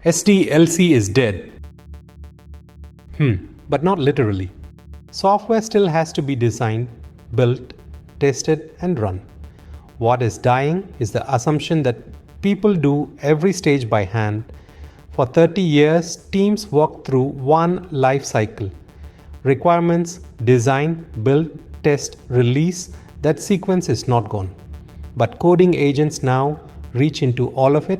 SDLC is dead. But not literally. Software still has to be designed, built, tested, and run. What is dying is the assumption that people do every stage by hand. For 30 years, teams walk through one life cycle. Requirements, design, build, test, release. That sequence is not gone. But coding agents now reach into all of it,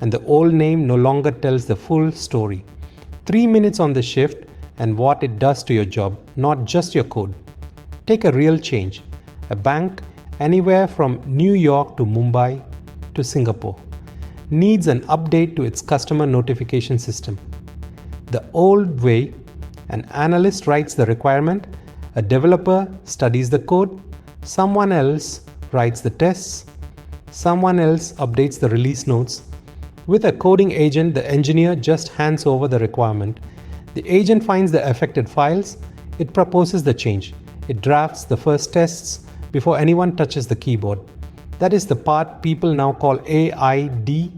and the old name no longer tells the full story. 3 minutes on the shift and what it does to your job, not just your code. Take a real change. A bank anywhere from New York to Mumbai to Singapore needs an update to its customer notification system. The old way, an analyst writes the requirement, a developer studies the code, someone else writes the tests, someone else updates the release notes. With a coding agent, the engineer just hands over the requirement. The agent finds the affected files, it proposes the change, it drafts the first tests before anyone touches the keyboard. That is the part people now call AIDLC,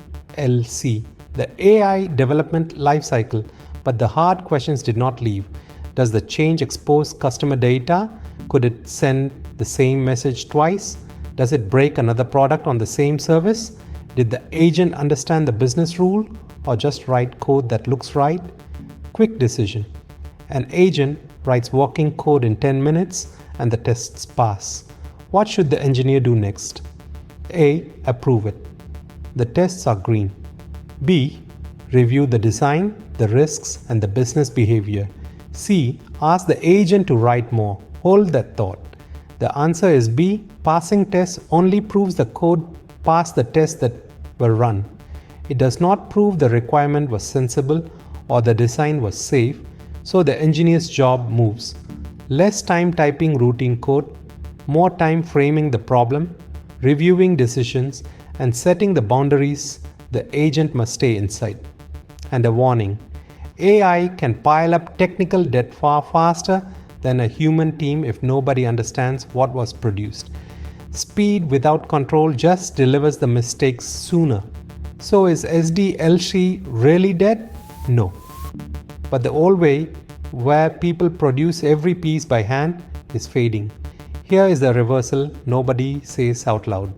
the AI development lifecycle. But the hard questions did not leave. Does the change expose customer data? Could it send the same message twice? Does it break another product on the same service? Did the agent understand the business rule or just write code that looks right? Quick decision. An agent writes working code in 10 minutes and the tests pass. What should the engineer do next? A. Approve it. The tests are green. B. Review the design, the risks, and the business behavior. C. Ask the agent to write more. Hold that thought. The answer is B. Passing tests only proves the code passed the tests that were run. It does not prove the requirement was sensible or the design was safe, so the engineer's job moves. Less time typing routine code, more time framing the problem, reviewing decisions, and setting the boundaries the agent must stay inside. And a warning, AI can pile up technical debt far faster than a human team if nobody understands what was produced. Speed without control just delivers the mistakes sooner. So is SDLC really dead? No. But the old way, where people produce every piece by hand, is fading. Here is the reversal nobody says out loud.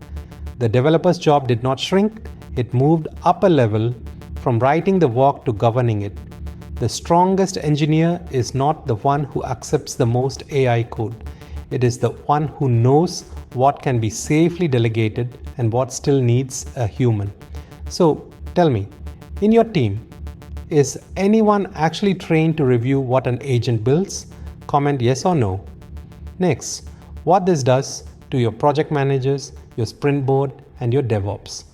The developer's job did not shrink, it moved up a level from writing the work to governing it. The strongest engineer is not the one who accepts the most AI code. It is the one who knows what can be safely delegated and what still needs a human. So tell me, in your team, is anyone actually trained to review what an agent builds? Comment yes or no. Next, what this does to your project managers, your sprint board, and your DevOps.